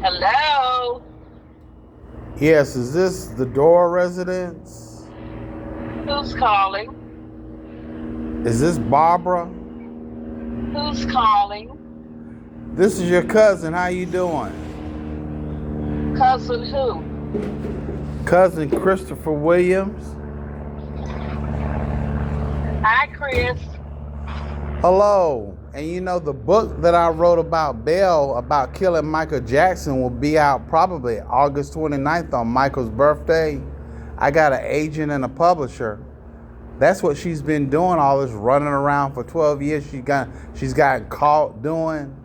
Hello? Yes, is this the Dorrah residence? Who's calling? Is this Barbara? Who's calling? This is your cousin. How you doing? Cousin who? Cousin Christopher Williams. Hi, Chris. Hello. And you know the book that I wrote about Bell, about killing Michael Jackson, will be out probably August 29th on Michael's birthday. I got an agent and a publisher. That's what she's been doing, all this running around for 12 years. She's gotten caught doing.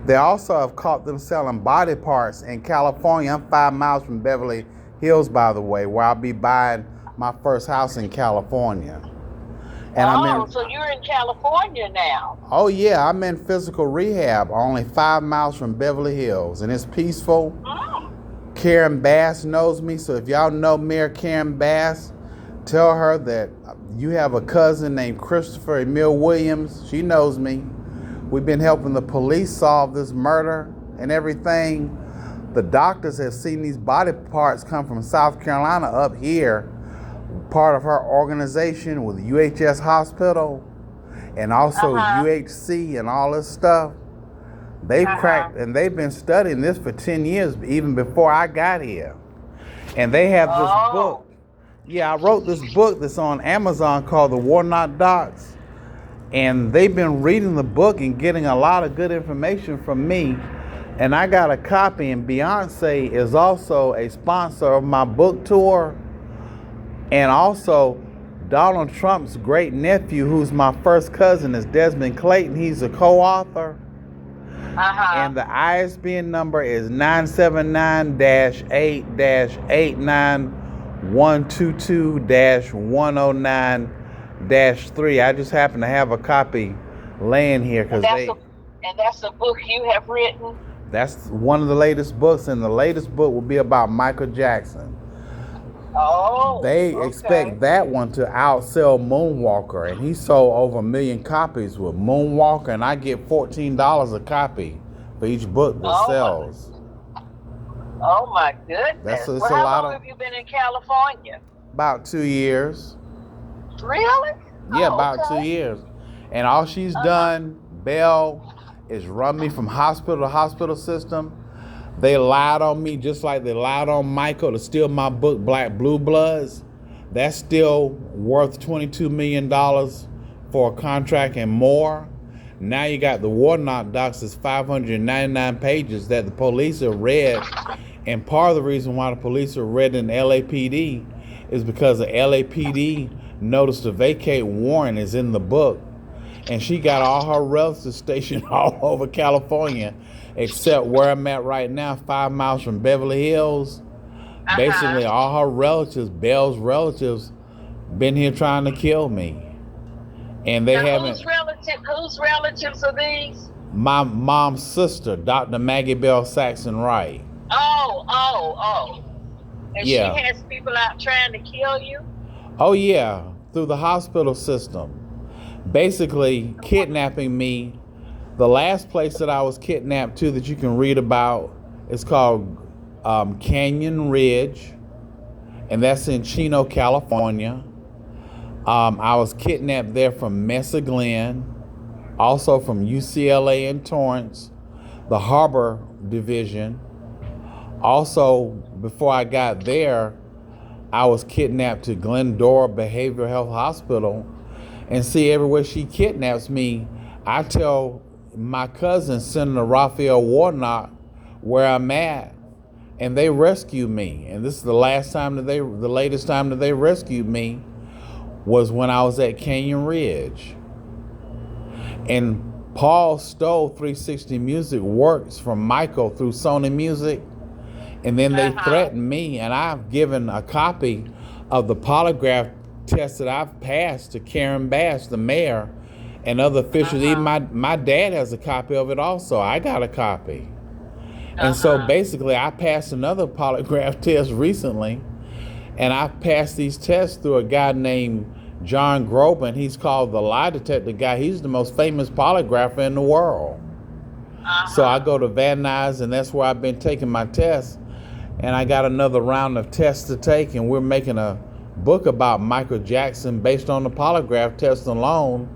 They also have caught them selling body parts in California. I'm 5 miles from Beverly Hills, by the way, where I'll be buying my first house in California. And so you're in California now. Oh yeah, I'm in physical rehab, only 5 miles from Beverly Hills, and it's peaceful. Oh. Karen Bass knows me, so if y'all know Mayor Karen Bass, tell her that you have a cousin named Christopher Emil Williams. She knows me. We've been helping the police solve this murder and everything. The doctors have seen these body parts come from South Carolina up here, part of her organization with UHS Hospital and also UHC and all this stuff. They've cracked, and they've been studying this for 10 years, even before I got here. And they have this book. Yeah, I wrote this book that's on Amazon called The Warnock Docs. And they've been reading the book and getting a lot of good information from me. And I got a copy, and Beyonce is also a sponsor of my book tour. And also, Donald Trump's great nephew, who's my first cousin, is Desmond Clayton. He's a co-author. And the ISBN number is 979-8-89122-109-3. I just happen to have a copy laying here because And that's a book you have written? That's one of the latest books, and the latest book will be about Michael Jackson. They expect that one to outsell Moonwalker, and he sold over 1 million copies with Moonwalker, and I get $14 a copy for each book that sells. Oh my goodness. How long have you been in California? About 2 years. Really? Yeah, about 2 years. And all she's done, Belle, is run me from hospital to hospital system. They lied on me just like they lied on Michael to steal my book, Black Blue Bloods. That's still worth $22 million for a contract and more. Now you got the Warnock Docs, is 599 pages that the police have read. And part of the reason why the police are read in LAPD is because the LAPD notice to vacate warrant is in the book. And she got all her relatives stationed all over California, except where I'm at right now, 5 miles from Beverly Hills. Basically, all her relatives, Belle's relatives, been here trying to kill me. And they haven't. Whose relatives are these? My mom's sister, Dr. Maggie Bell Saxon Wright. And she has people out trying to kill you? Oh, yeah, through the hospital system. Basically, kidnapping me. The last place that I was kidnapped to that you can read about is called Canyon Ridge, and that's in Chino, California. I was kidnapped there from Mesa Glen, also from UCLA in Torrance, the Harbor Division. Also, before I got there, I was kidnapped to Glendora Behavioral Health Hospital. And see, everywhere she kidnaps me, I tell my cousin, Senator Raphael Warnock, where I'm at, and they rescue me. And this is the latest time that they rescued me was when I was at Canyon Ridge. And Paul stole 360 Music works from Michael through Sony Music, and then they threatened me, and I've given a copy of the polygraph test that I've passed to Karen Bass, the mayor, and other officials. Even my dad has a copy of it also. I got a copy. And so basically I passed another polygraph test recently, and I passed these tests through a guy named John Groban. He's called the lie detector guy. He's the most famous polygrapher in the world. So I go to Van Nuys, and that's where I've been taking my tests. And I got another round of tests to take, and we're making a book about Michael Jackson based on the polygraph test alone.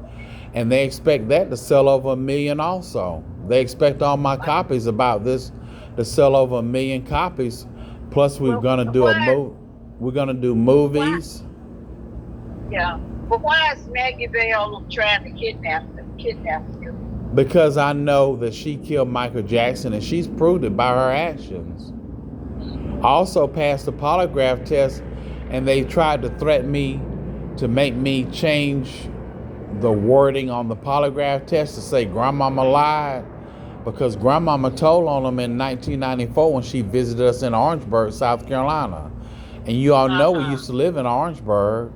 And they expect that to sell over 1 million also. They expect all my copies about this to sell over 1 million copies. Plus we're gonna do we're gonna do movies. Yeah. But why is Maggie Bell trying to kidnap you? Because I know that she killed Michael Jackson, and she's proved it by her actions. I also passed the polygraph test, and they tried to threaten me to make me change the wording on the polygraph test to say Grandmama lied, because Grandmama told on them in 1994 when she visited us in Orangeburg, South Carolina. And you all know we used to live in Orangeburg.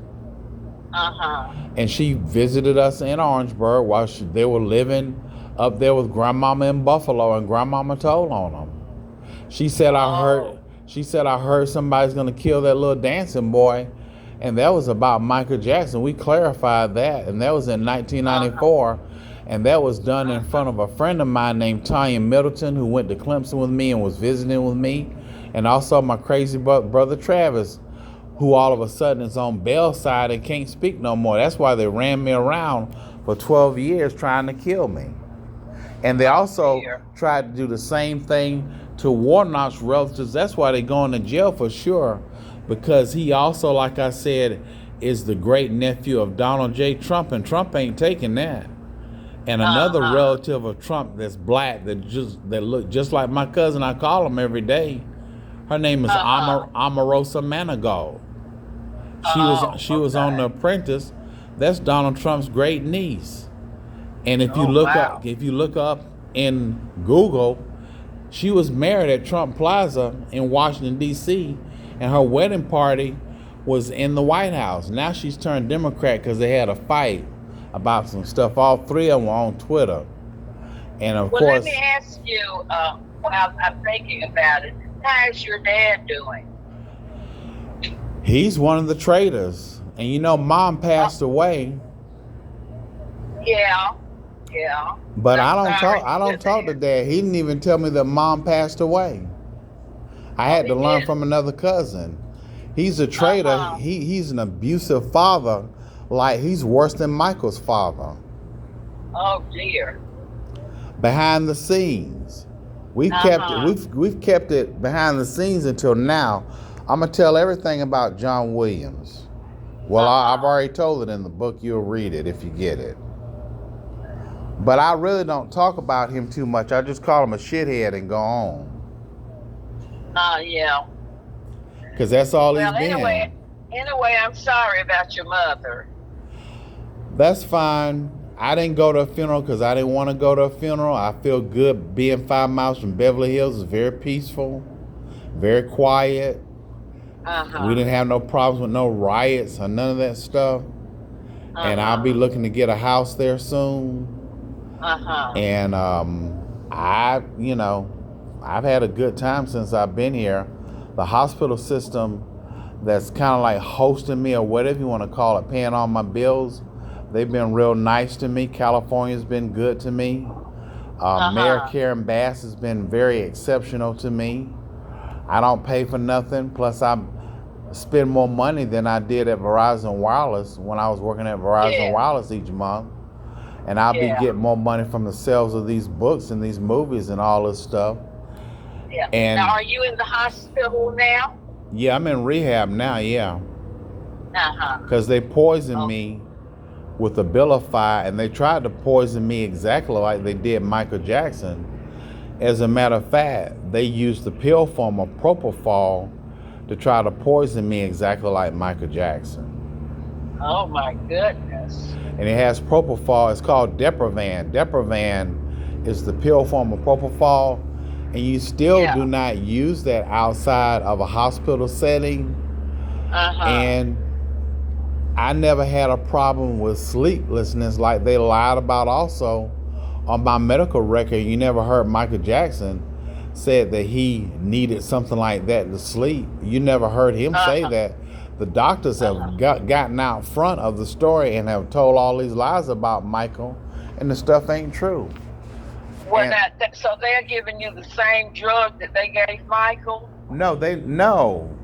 And she visited us in Orangeburg while they were living up there with Grandmama in Buffalo, and Grandmama told on them. She said I heard somebody's gonna kill that little dancing boy, and that was about Michael Jackson. We clarified that, and that was in 1994, and that was done in front of a friend of mine named Tanya Middleton, who went to Clemson with me and was visiting with me, and also my crazy brother Travis, who all of a sudden is on bail side and can't speak no more. That's why they ran me around for 12 years trying to kill me. And they also tried to do the same thing to Warnock's relatives. That's why they're going to jail for sure, because he also, like I said, is the great nephew of Donald J. Trump, and Trump ain't taking that. And another relative of Trump that's black that look just like my cousin, I call him every day. Her name is Omarosa Manigault. She was on The Apprentice. That's Donald Trump's great niece. And if you look up in Google, she was married at Trump Plaza in Washington D.C. and her wedding party was in the White House. Now she's turned Democrat because they had a fight about some stuff. All three of them were on Twitter. And of course, let me ask you, while I'm thinking about it, how's your dad doing? He's one of the traitors. And you know, Mom passed away. Yeah. But I don't talk to Dad. He didn't even tell me that Mom passed away. I had to learn from another cousin. He's a traitor. He's an abusive father. Like, he's worse than Michael's father. Oh dear. Behind the scenes. We've kept it behind the scenes until now. I'm gonna tell everything about John Williams. Well, I've already told it in the book. You'll read it if you get it. But I really don't talk about him too much. I just call him a shithead and go on. Yeah. Because that's all he's been. Anyway, I'm sorry about your mother. That's fine. I didn't go to a funeral because I didn't want to go to a funeral. I feel good being 5 miles from Beverly Hills. It's very peaceful, very quiet. We didn't have no problems with no riots or none of that stuff. And I'll be looking to get a house there soon. And I've had a good time since I've been here. The hospital system that's kind of like hosting me, or whatever you want to call it, paying all my bills, they've been real nice to me. California's been good to me. Mayor Karen Bass has been very exceptional to me. I don't pay for nothing. Plus, I spend more money than I did at Verizon Wireless when I was working at Verizon Wireless each month. And I'll be getting more money from the sales of these books and these movies and all this stuff. Yeah. And now, are you in the hospital now? Yeah, I'm in rehab now, yeah. Because they poisoned me with Abilify, and they tried to poison me exactly like they did Michael Jackson. As a matter of fact, they used the pill form of propofol to try to poison me exactly like Michael Jackson. Oh my goodness. And it has propofol. It's called Deprivan. Deprivan is the pill form of propofol, and you still do not use that outside of a hospital setting. And I never had a problem with sleeplessness like they lied about also on my medical record. You never heard Michael Jackson said that he needed something like that to sleep. You never heard him say that. The doctors have gotten out front of the story and have told all these lies about Michael, and the stuff ain't true. Well, so they're giving you the same drug that they gave Michael? No,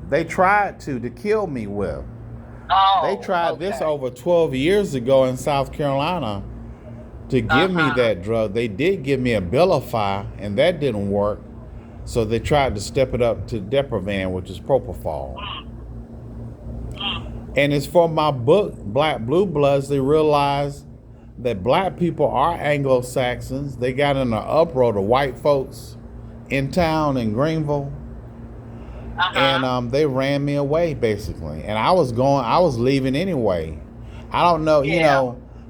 they tried to kill me with. They Oh, tried this okay. over 12 years ago in South Carolina to give me that drug. They did give me Abilify, and that didn't work. So they tried to step it up to Deprivan, which is propofol. And it's for my book, Black Blue Bloods. They realized that black people are Anglo-Saxons. They got in an uproar, the white folks in town in Greenville. And they ran me away, basically. And I was leaving anyway. I don't know,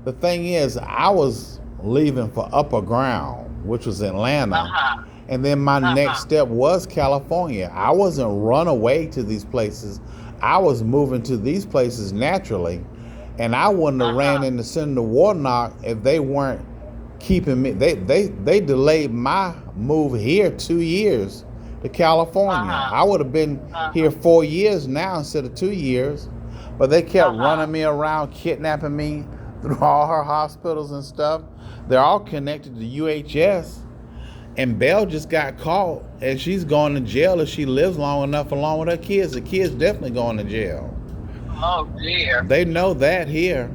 the thing is, I was leaving for Upper Ground, which was Atlanta. And then my next step was California. I wasn't run away to these places. I was moving to these places naturally. And I wouldn't have ran into Senator Warnock if they weren't keeping me. They delayed my move here 2 years to California. I would have been here 4 years now instead of 2 years. But they kept running me around, kidnapping me through all her hospitals and stuff. They're all connected to UHS. And Belle just got caught, and she's going to jail if she lives long enough along with her kids. The kids definitely going to jail. Oh, dear. They know that here.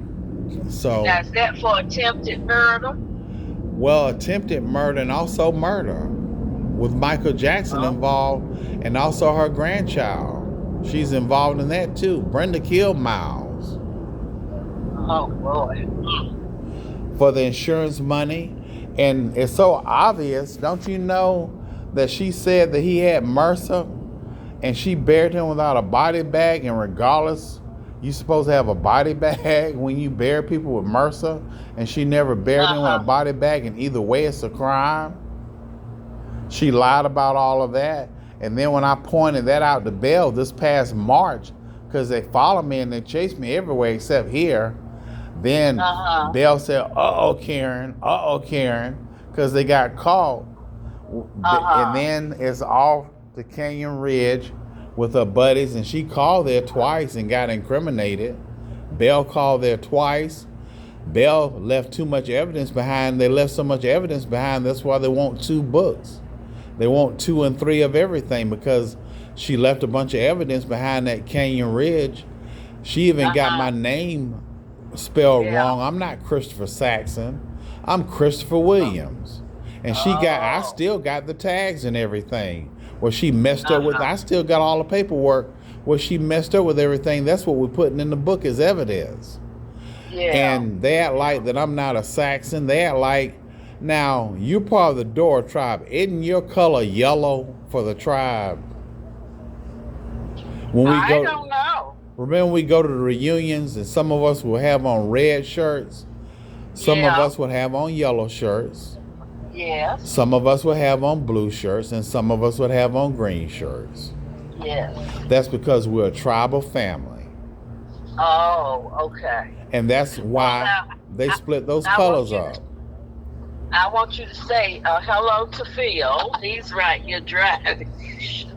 So now, is that for attempted murder? Well, attempted murder and also murder with Michael Jackson involved, and also her grandchild. She's involved in that too. Brenda killed Miles. Oh, boy. For the insurance money. And it's so obvious, don't you know, that she said that he had MRSA and she buried him without a body bag, and regardless, you're supposed to have a body bag when you bury people with MRSA, and she never buried him with a body bag, and either way it's a crime. She lied about all of that. And then when I pointed that out to Belle this past March, because they followed me and they chased me everywhere except here, then Belle said, uh-oh, Karen, because they got caught. And then it's off to Canyon Ridge with her buddies, and she called there twice and got incriminated. Belle called there twice. Belle left too much evidence behind. They left so much evidence behind, that's why they want 2 books. They want 2 and 3 of everything, because she left a bunch of evidence behind that Canyon Ridge. She even got my name spelled wrong. I'm not Christopher Saxon. I'm Christopher Williams. And I still got the tags and everything. Where she messed up with, I still got all the paperwork where she messed up with everything. That's what we're putting in the book as evidence. And they act like that I'm not a Saxon. They act like, now, you're part of the Dorrah tribe. Isn't your color yellow for the tribe? I don't know. Remember we go to the reunions and some of us will have on red shirts. Some of us will have on yellow shirts. Yes. Some of us will have on blue shirts, and some of us would have on green shirts. Yes. That's because we're a tribal family. Oh, okay. And that's why they split those colors up. I want you to say hello to Phil. He's right here driving.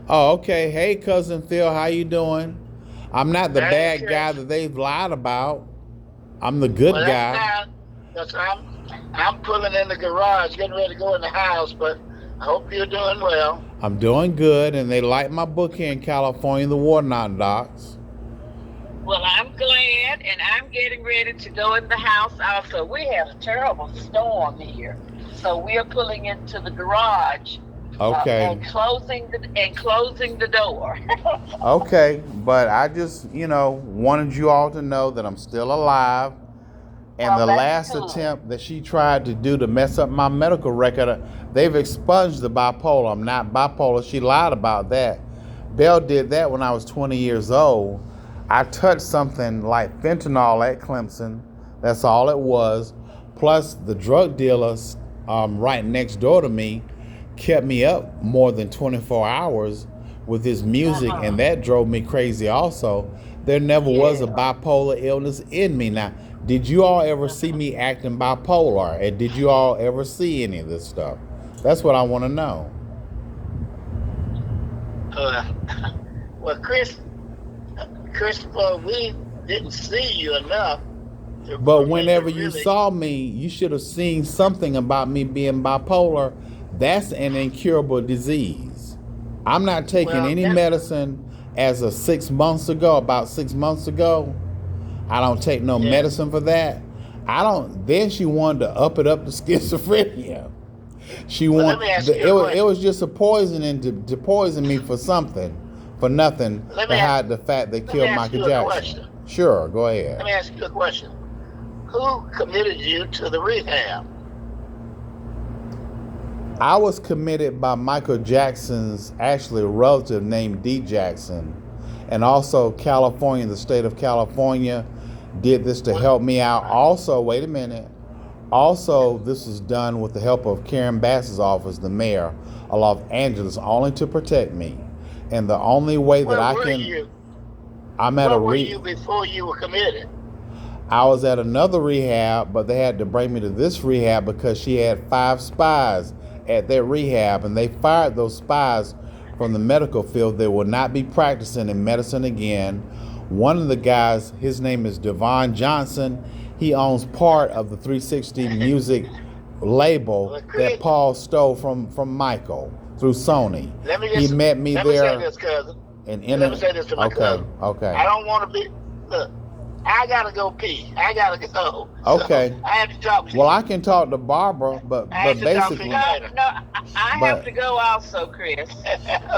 Oh, okay. Hey, Cousin Phil, how you doing? I'm not the bad guy that they've lied about. I'm the good guy. I'm pulling in the garage, getting ready to go in the house, but I hope you're doing well. I'm doing good, and they like my book here in California, the Warnock Docs. Well, I'm glad, and I'm getting ready to go in the house also. We have a terrible storm here, so we are pulling into the garage. Okay. And closing the door. Okay, but I just, wanted you all to know that I'm still alive. And the last attempt that she tried to do to mess up my medical record, they've expunged the bipolar. I'm not bipolar. She lied about that. Belle did that when I was 20 years old. I touched something like fentanyl at Clemson. That's all it was. Plus, the drug dealers right next door to me kept me up more than 24 hours with his music, and that drove me crazy also. There never was a bipolar illness in me. Now, did you all ever see me acting bipolar? And did you all ever see any of this stuff? That's what I want to know. Well, Christopher, we didn't see you enough. But whenever you really, saw me, you should have seen something about me being bipolar. That's an incurable disease. I'm not taking well, any that's medicine as of 6 months ago, about 6 months ago. I don't take no yeah. medicine for that. I don't. Then she wanted to up it up to schizophrenia. She Well, let want me ask you it a was it question. was just a poisoning to poison me for something, for nothing Let to me ask, hide the fact they let me killed ask Michael you a Jackson. question. Sure, go Let ahead. me ask you a question. Who committed you to the rehab? I was committed by Michael Jackson's actually relative named D. Jackson, and also California, the state of California, did this to What? help me out. Right. Also, wait a minute. Also, this was done with the help of Karen Bass's office, the mayor of Los Angeles, only to protect me. And the only way that Where I were can, you? I'm at a Where were you before you were committed? I was at another rehab, but they had to bring me to this rehab because she had 5 spies at that rehab, and they fired those spies from the medical field. They will not be practicing in medicine again. One of the guys, his name is Devon Johnson. He owns part of the 360 Music label Well, that Chris, Paul stole from Michael through Sony. let me He just met me let me say there this, cousin. and Let me say this to my okay, cousin. okay. I don't want to be. Look, I gotta go pee. I gotta go. Okay. So I have to talk to Well, you. I can talk to Barbara, but I have to talk to you basically, No, later. no, I have but to go also, Chris.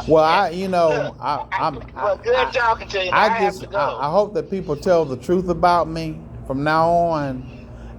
well, Look, well, good talking to you. Now I have to I go. hope that people tell the truth about me from now on,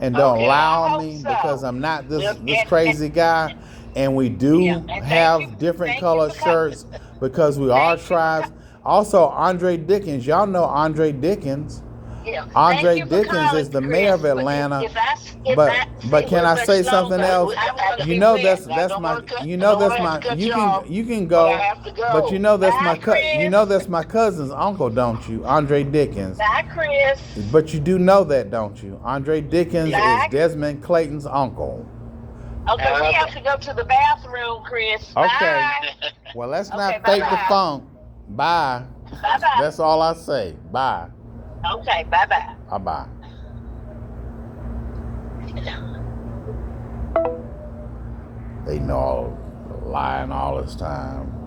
and don't Okay, lie I on hope me because so. I'm not Well, this crazy guy. And we Yeah, do and have different thank you color for coming. shirts because we are Thank you for tribes. Also, Andre Dickens, y'all know Andre Dickens. yeah, thank Andre you for Dickens calling, is the mayor Chris. of But Atlanta. if I But see can wait, I such say things, something else? I will You be know wet. I that's don't my want to cut. you I know don't want that's to have to my cut you off, you can but I go, have to but you go. know that's Bye, you Chris. know that's my cousin's uncle, don't you? Andre Dickens. Bye, Chris. But you do know that, don't you? Andre Dickens Yeah. is Bye. Desmond Clayton's uncle. Okay, we Okay. have to go to the bathroom, Chris. Okay. Bye. Well, let's Okay, not bye fake the bye. funk. Bye. Bye bye. That's all I say. Bye. Okay, bye bye. Bye. They know all lying all this time.